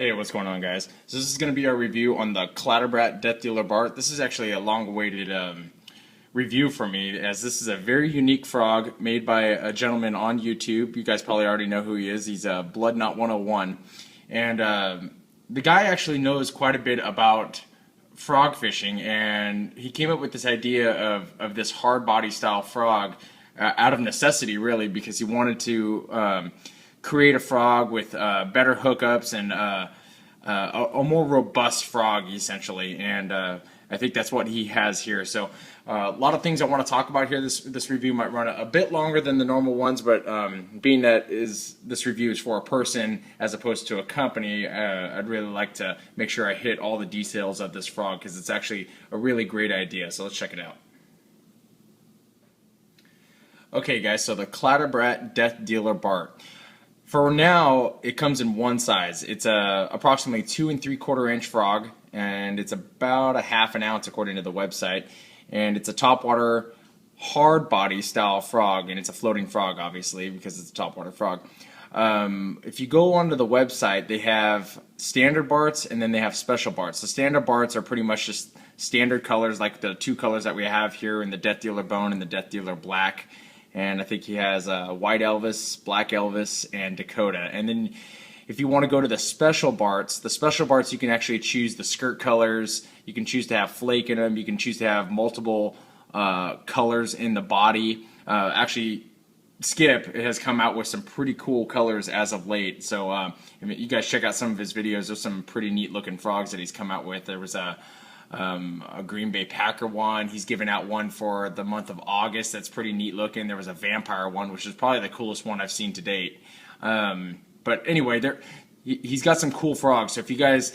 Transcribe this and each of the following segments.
Hey, what's going on, guys? So this is going to be our review on the Clatterbrat Death Dealer Bart. This is actually a long-awaited review for me, as this is a very unique frog made by a gentleman on YouTube. You guys probably already know who he is. He's Blood Knot 101, and the guy actually knows quite a bit about frog fishing, and he came up with this idea of this hard body style frog out of necessity, really, because he wanted to create a frog with better hookups and a more robust frog, essentially. And I think that's what he has here. So a lot of things I want to talk about here. This review might run a bit longer than the normal ones, but being that this review is for a person as opposed to a company, I'd really like to make sure I hit all the details of this frog, because it's actually a really great idea. So let's check it out. Okay, guys, so the Clatterbrat Death Dealer Bart. For now, it comes in one size. It's approximately 2 3/4 inch frog, and it's about a half an ounce according to the website. And it's a topwater hard body style frog, and it's a floating frog, obviously, because it's a topwater frog. If you go onto the website, they have standard Barts and then they have special Barts. The standard Barts are pretty much just standard colors, like the two colors that we have here in the Death Dealer Bone and the Death Dealer Black. And I think he has White Elvis, Black Elvis, and Dakota. And then if you want to go to the special Barts you can actually choose the skirt colors. You can choose to have flake in them. You can choose to have multiple colors in the body. Actually, Skip has come out with some pretty cool colors as of late. So I mean, you guys check out some of his videos. There's some pretty neat looking frogs that he's come out with. There was a Green Bay Packer one. He's given out one for the month of August that's pretty neat looking. There was a vampire one, which is probably the coolest one I've seen to date. But anyway, he's got some cool frogs. So if you guys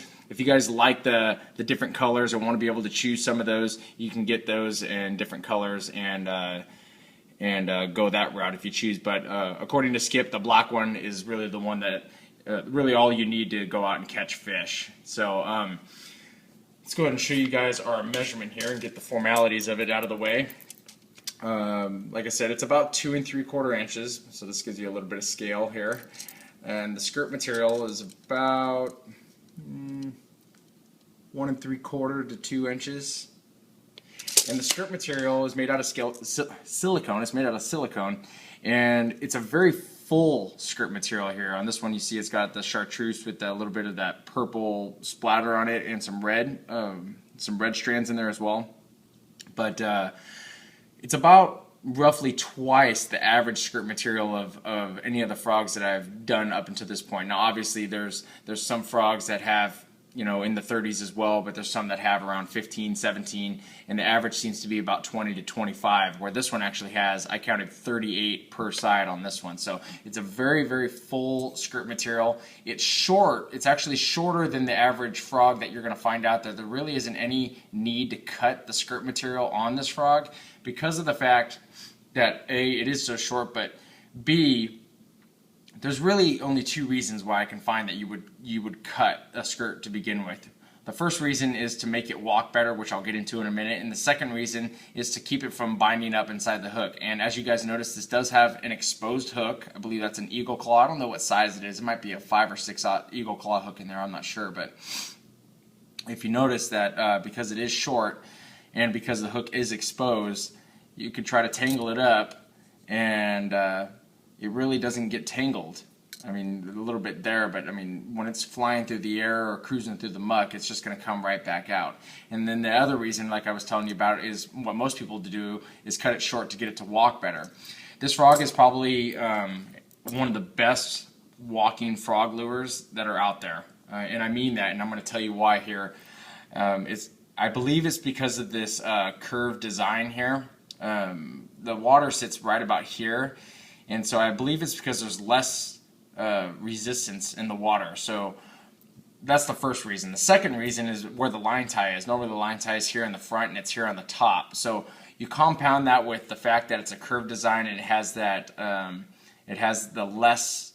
like the different colors or want to be able to choose some of those, you can get those in different colors and go that route if you choose. But according to Skip, the black one is really the one that really all you need to go out and catch fish. So let's go ahead and show you guys our measurement here and get the formalities of it out of the way. Like I said, it's about 2 3/4 inches, so this gives you a little bit of scale here. And the skirt material is about 1 3/4 to 2 inches. And the skirt material is made out of silicone. It's made out of silicone, and it's a very full skirt material here. On this one, you see it's got the chartreuse with a little bit of that purple splatter on it, and some red strands in there as well. But it's about roughly twice the average skirt material of any of the frogs that I've done up until this point. Now, obviously, there's some frogs that have, you know, in the 30s as well, but there's some that have around 15, 17, and the average seems to be about 20 to 25, where this one actually has, I counted 38 per side on this one. So it's a very, very full skirt material. It's short. It's actually shorter than the average frog that you're going to find out there. There really isn't any need to cut the skirt material on this frog because of the fact that A, it is so short, but B, there's really only two reasons why I can find that you would cut a skirt to begin with. The first reason is to make it walk better, which I'll get into in a minute, and the second reason is to keep it from binding up inside the hook. And as you guys notice, this does have an exposed hook. I believe that's an eagle claw. I don't know what size it is. It might be a 5 or 6/0 eagle claw hook in there. I'm not sure, but if you notice that because it is short and because the hook is exposed, you could try to tangle it up, and it really doesn't get tangled. I mean, a little bit there, but I mean, when it's flying through the air or cruising through the muck, it's just going to come right back out. And then the other reason, like I was telling you about, is what most people do is cut it short to get it to walk better. This frog is probably one of the best walking frog lures that are out there. And I mean that, and I'm going to tell you why here. I believe it's because of this curved design here. The water sits right about here, and so I believe it's because there's less resistance in the water. So that's the first reason. The second reason is where the line tie is. Normally the line tie is here in the front and it's here on the top. So you compound that with the fact that it's a curved design, and it has that it has the less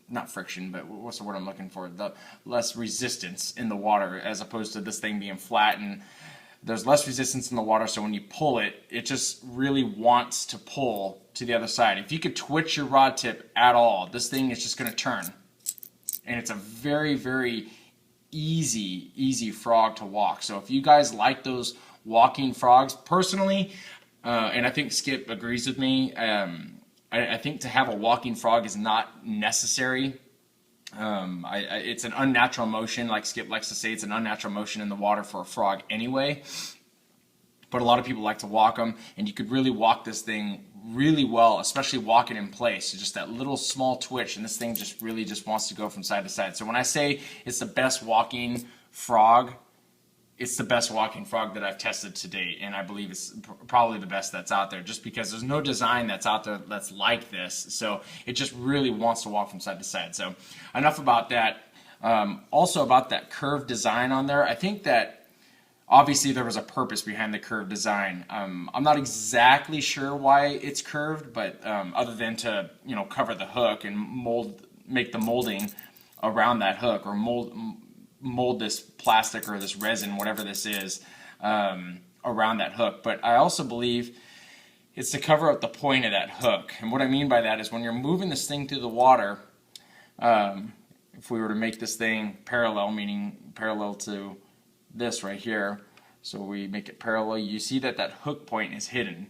not friction, but what's the word I'm looking for? The less resistance in the water, as opposed to this thing being flat, and there's less resistance in the water, so when you pull it, it just really wants to pull to the other side. If you could twitch your rod tip at all, this thing is just going to turn. and it's a very, very easy frog to walk. So if you guys like those walking frogs, personally, and I think Skip agrees with me, I think to have a walking frog is not necessary. It's an unnatural motion, like Skip likes to say, it's an unnatural motion in the water for a frog anyway. But a lot of people like to walk them, and you could really walk this thing really well, especially walking in place. Just that little small twitch, and this thing just really just wants to go from side to side. So when I say it's the best walking frog, it's the best walking frog that I've tested to date, and I believe it's probably the best that's out there, just because there's no design that's out there that's like this. So it just really wants to walk from side to side. So enough about that. Also about that curved design on there, I think that obviously there was a purpose behind the curved design. I'm not exactly sure why it's curved, but other than to, you know, cover the hook and make the molding around that hook, or mold this plastic or this resin, whatever this is, around that hook. But I also believe it's to cover up the point of that hook. And what I mean by that is when you're moving this thing through the water, if we were to make this thing parallel, meaning parallel to this right here, so we make it parallel, you see that that hook point is hidden.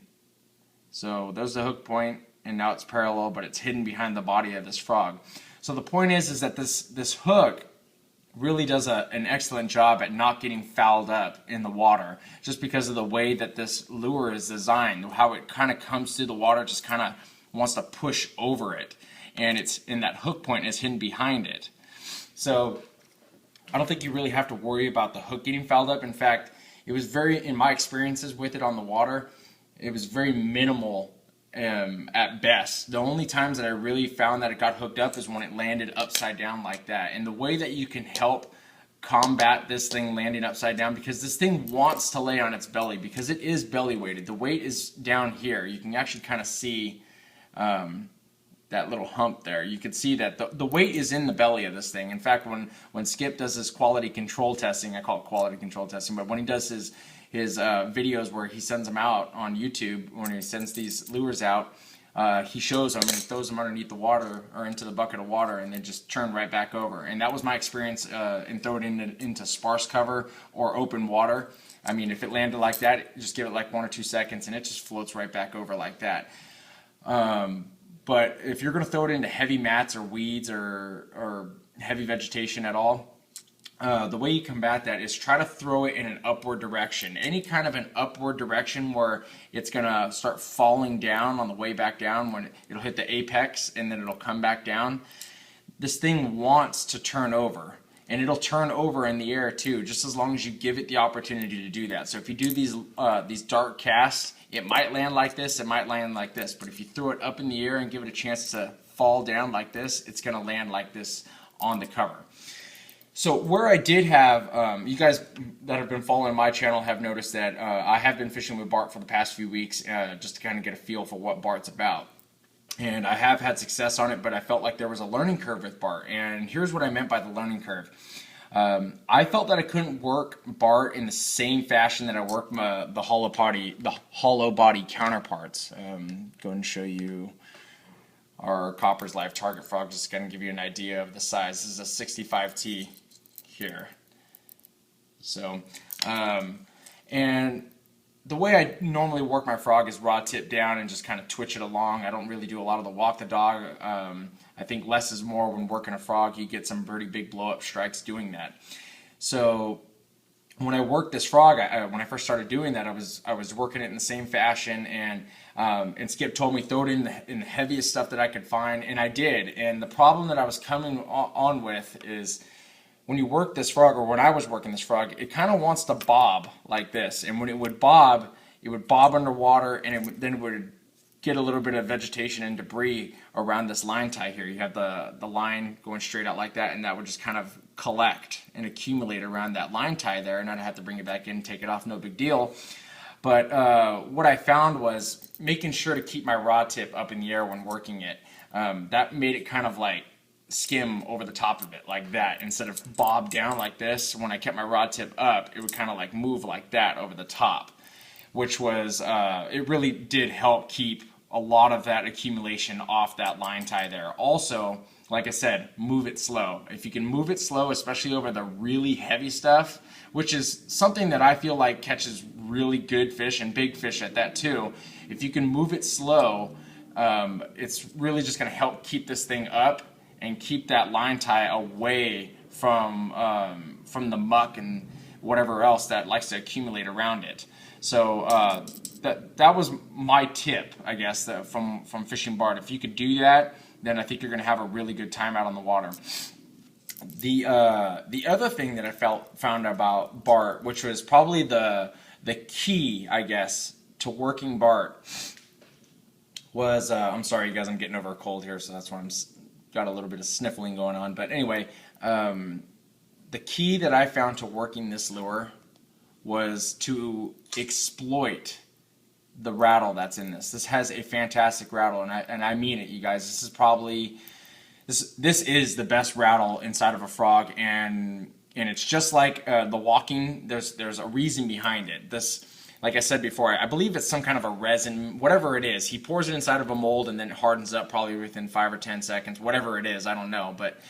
So there's the hook point, and now it's parallel, but it's hidden behind the body of this frog. So the point is that this hook really does an excellent job at not getting fouled up in the water, just because of the way that this lure is designed, how it kind of comes through the water, just kind of wants to push over it, and that hook point is hidden behind it. So I don't think you really have to worry about the hook getting fouled up. In fact, it was in my experiences with it on the water, it was very minimal at best. The only times that I really found that it got hooked up is when it landed upside down like that. And the way that you can help combat this thing landing upside down, because this thing wants to lay on its belly, because it is belly weighted. The weight is down here. You can actually kind of see that little hump there. You can see that the weight is in the belly of this thing. In fact, when Skip does his quality control testing, I call it quality control testing, but when he does his videos where he sends them out on YouTube, when he sends these lures out, he shows them and he throws them underneath the water or into the bucket of water, and they just turn right back over. And that was my experience in throwing it into sparse cover or open water. I mean, if it landed like that, just give it like 1 or 2 seconds and it just floats right back over like that. But if you're going to throw it into heavy mats or weeds or heavy vegetation at all, the way you combat that is try to throw it in an upward direction. Any kind of an upward direction where it's going to start falling down on the way back down, when it'll hit the apex and then it'll come back down. This thing wants to turn over, and it'll turn over in the air too, just as long as you give it the opportunity to do that. So if you do these dark casts, it might land like this, it might land like this, but if you throw it up in the air and give it a chance to fall down like this, it's going to land like this on the cover. So where I did have, you guys that have been following my channel have noticed that I have been fishing with Bart for the past few weeks, just to kind of get a feel for what Bart's about. And I have had success on it, but I felt like there was a learning curve with Bart. And here's what I meant by the learning curve. I felt that I couldn't work Bart in the same fashion that I work the hollow body counterparts. Go ahead and show you our Copper's Live target frog, just going to give you an idea of the size. This is a 65T here. So, and the way I normally work my frog is rod tip down and just kind of twitch it along. I don't really do a lot of the walk the dog. I think less is more when working a frog. You get some pretty big blow up strikes doing that. So when I worked this frog, when I first started doing that, I was working it in the same fashion, and Skip told me throw it in the heaviest stuff that I could find, and I did. And the problem that I was coming on with is when you work this frog, or when I was working this frog, it kind of wants to bob like this, and when it would bob underwater, and then it would get a little bit of vegetation and debris around this line tie here. You have the line going straight out like that, and that would just kind of collect and accumulate around that line tie there, and I'd have to bring it back in, take it off, no big deal. But what I found was making sure to keep my rod tip up in the air when working it. That made it kind of like skim over the top of it like that, instead of bob down like this. When I kept my rod tip up, it would kind of like move like that over the top, which was it really did help keep a lot of that accumulation off that line tie there. Also, like I said, move it slow. If you can move it slow, especially over the really heavy stuff, which is something that I feel like catches really good fish and big fish at that too. If you can move it slow, it's really just going to help keep this thing up and keep that line tie away from the muck and whatever else that likes to accumulate around it. So that was my tip, I guess, from fishing Bart. If you could do that, then I think you're going to have a really good time out on the water. The other thing that I found about Bart, which was probably the key, I guess, to working Bart, was I'm sorry, you guys, I'm getting over a cold here, so that's why I'm got a little bit of sniffling going on. But anyway, the key that I found to working this lure was to exploit the rattle that's in this. This has a fantastic rattle, and I mean it, you guys. This is probably this is the best rattle inside of a frog, and it's just like the walking. There's a reason behind it. This, like I said before, I believe it's some kind of a resin, whatever it is. He pours it inside of a mold, and then it hardens up probably within 5 or 10 seconds, whatever it is. I don't know, but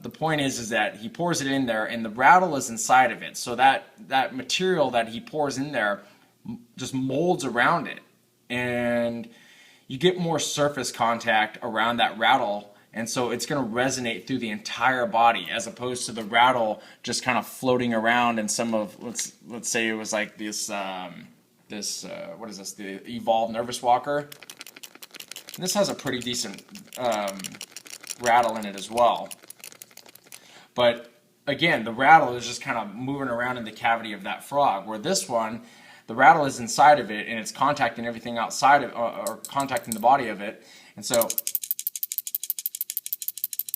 the point is that he pours it in there, and the rattle is inside of it. So that material that he pours in there just molds around it, and you get more surface contact around that rattle, and so it's going to resonate through the entire body, as opposed to the rattle just kind of floating around in some of, let's say it was like this what is this, the Evolve Nervous Walker. And this has a pretty decent rattle in it as well, but again, the rattle is just kind of moving around in the cavity of that frog, where this one, the rattle is inside of it, and it's contacting everything outside of, or contacting the body of it, and so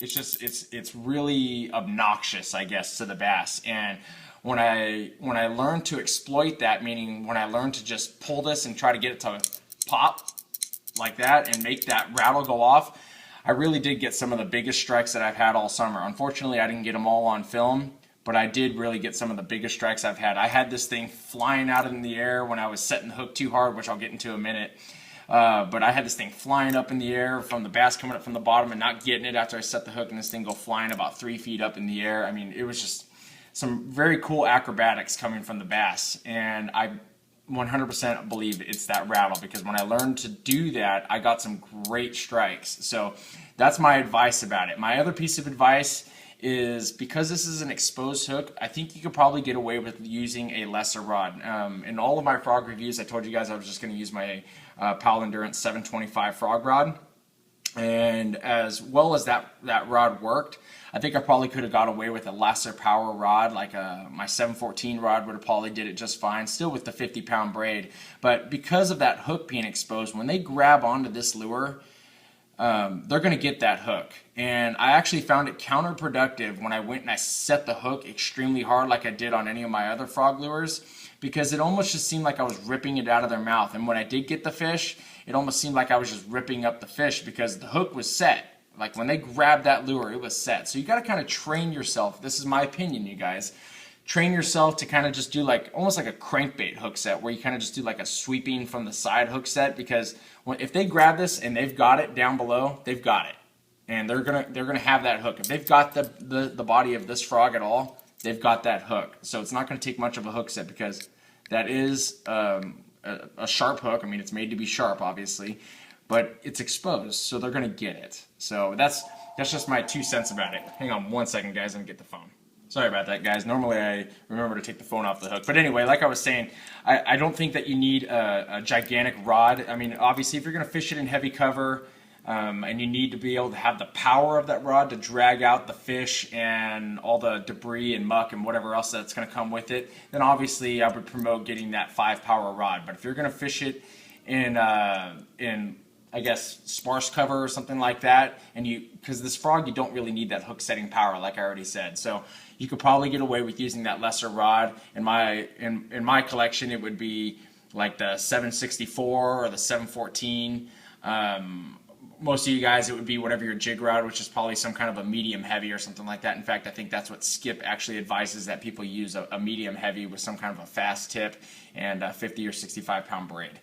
it's just it's really obnoxious, I guess, to the bass. And when I learned to exploit that, meaning when I learned to just pull this and try to get it to pop like that and make that rattle go off, I really did get some of the biggest strikes that I've had all summer. Unfortunately, I didn't get them all on film, but I did really get some of the biggest strikes I've had. I had this thing flying out in the air when I was setting the hook too hard, which I'll get into in a minute. But I had this thing flying up in the air from the bass coming up from the bottom and not getting it after I set the hook, and this thing go flying about 3 feet up in the air. I mean, it was just some very cool acrobatics coming from the bass, and I 100% believe it's that rattle, because when I learned to do that, I got some great strikes. So that's my advice about it. My other piece of advice is, because this is an exposed hook, I think you could probably get away with using a lesser rod. In all of my frog reviews, I told you guys I was just going to use my Powell Endurance 725 frog rod, and as well as that rod worked, I think I probably could have got away with a lesser power rod, like my 714 rod would have probably did it just fine, still with the 50-pound braid. But because of that hook being exposed, when they grab onto this lure, they're going to get that hook. And I actually found it counterproductive when I went and I set the hook extremely hard like I did on any of my other frog lures, because it almost just seemed like I was ripping it out of their mouth. And when I did get the fish, it almost seemed like I was just ripping up the fish, because the hook was set. Like when they grabbed that lure, it was set. So you got to kind of train yourself. This is my opinion, you guys. Train yourself to kind of just do like almost like a crankbait hook set, where you kind of just do like a sweeping from the side hook set, because if they grab this and they've got it down below, they've got it, and they're gonna have that hook. If they've got the body of this frog at all, they've got that hook. So it's not going to take much of a hook set, because that is a sharp hook. I mean, it's made to be sharp, obviously, but it's exposed, so they're going to get it. So that's just my 2 cents about it. Hang on 1 second, guys. I'm going to get the phone. Sorry about that, guys. Normally I remember to take the phone off the hook. But anyway, like I was saying, I don't think that you need a gigantic rod. I mean, obviously, if you're going to fish it in heavy cover, and you need to be able to have the power of that rod to drag out the fish and all the debris and muck and whatever else that's going to come with it, then obviously I would promote getting that 5-power rod. But if you're going to fish it in I guess sparse cover or something like that, and because this frog, you don't really need that hook setting power, like I already said. So you could probably get away with using that lesser rod. In my collection, it would be like the 764 or the 714. Most of you guys, it would be whatever your jig rod, which is probably some kind of a medium heavy or something like that. In fact, I think that's what Skip actually advises, that people use a medium heavy with some kind of a fast tip and a 50 or 65 pound braid.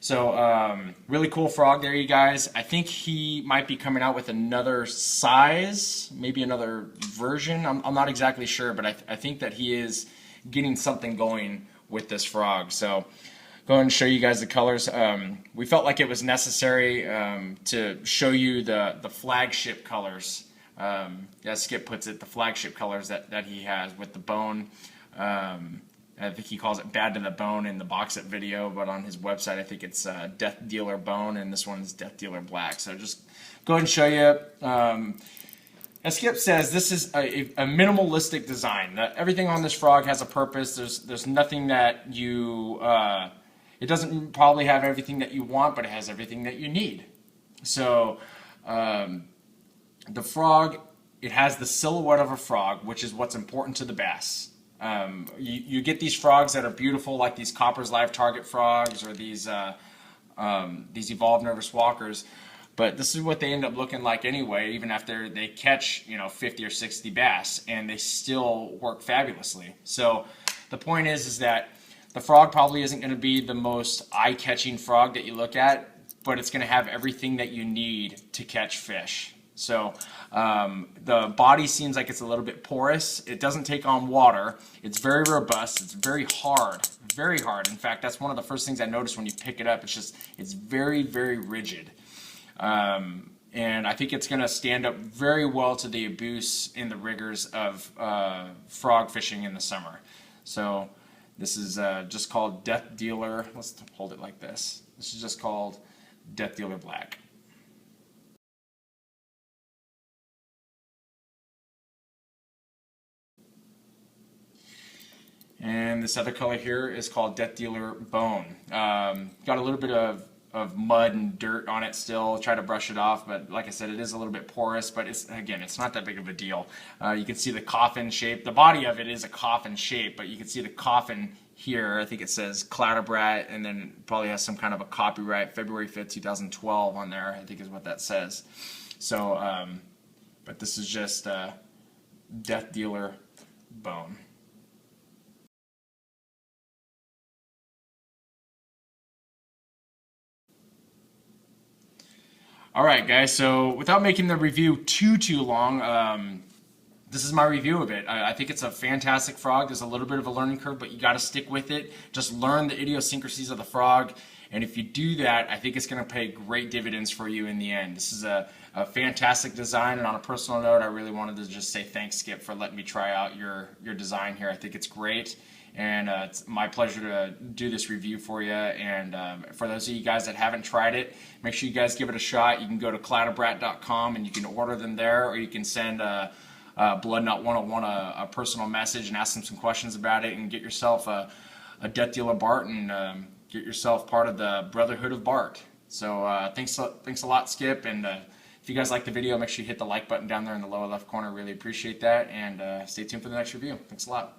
So really cool frog there, you guys. I think he might be coming out with another size, maybe another version. I'm not exactly sure, but I think that he is getting something going with this frog. So go ahead and show you guys the colors. We felt like it was necessary to show you the flagship colors. As Skip puts it, the flagship colors that he has with the bone. I think he calls it Bad to the Bone in the box set video, but on his website I think it's Death Dealer Bone, and this one's Death Dealer Black. So just go ahead and show you. As Skip says, this is a minimalistic design. Everything on this frog has a purpose. There's nothing that you... it doesn't probably have everything that you want, but it has everything that you need. So the frog, it has the silhouette of a frog, which is what's important to the bass. You get these frogs that are beautiful, like these Copper's Live Target frogs or these Evolved Nervous Walkers, but this is what they end up looking like anyway, even after they catch 50 or 60 bass, and they still work fabulously. So the point is that the frog probably isn't going to be the most eye-catching frog that you look at, but it's going to have everything that you need to catch fish. So the body seems like it's a little bit porous. It doesn't take on water. It's very robust. It's very hard, very hard. In fact, that's one of the first things I noticed when you pick it up. It's very, very rigid. And I think it's going to stand up very well to the abuse in the rigors of frog fishing in the summer. So this is just called Death Dealer. Let's hold it like this. This is just called Death Dealer Black. And this other color here is called Death Dealer Bone. Got a little bit of mud and dirt on it still. Try to brush it off, but like I said, it is a little bit porous, but it's not that big of a deal. You can see the coffin shape. The body of it is a coffin shape, but you can see the coffin here. I think it says Clatterbrat, and then probably has some kind of a copyright, February 5th, 2012 on there, I think is what that says. So, but this is just Death Dealer Bone. Alright guys, so without making the review too long, this is my review of it. I think it's a fantastic frog. There's a little bit of a learning curve, but you got to stick with it. Just learn the idiosyncrasies of the frog, and if you do that, I think it's going to pay great dividends for you in the end. This is a fantastic design, and on a personal note, I really wanted to just say thanks, Skip, for letting me try out your design here. I think it's great. And it's my pleasure to do this review for you. And for those of you guys that haven't tried it, make sure you guys give it a shot. You can go to clatterbrat.com and you can order them there, or you can send Bloodnut 101 a personal message and ask them some questions about it, and get yourself a Death Dealer Bart, and get yourself part of the Brotherhood of Bart. So thanks a lot, Skip. And if you guys like the video, make sure you hit the like button down there in the lower left corner. Really appreciate that. And stay tuned for the next review. Thanks a lot.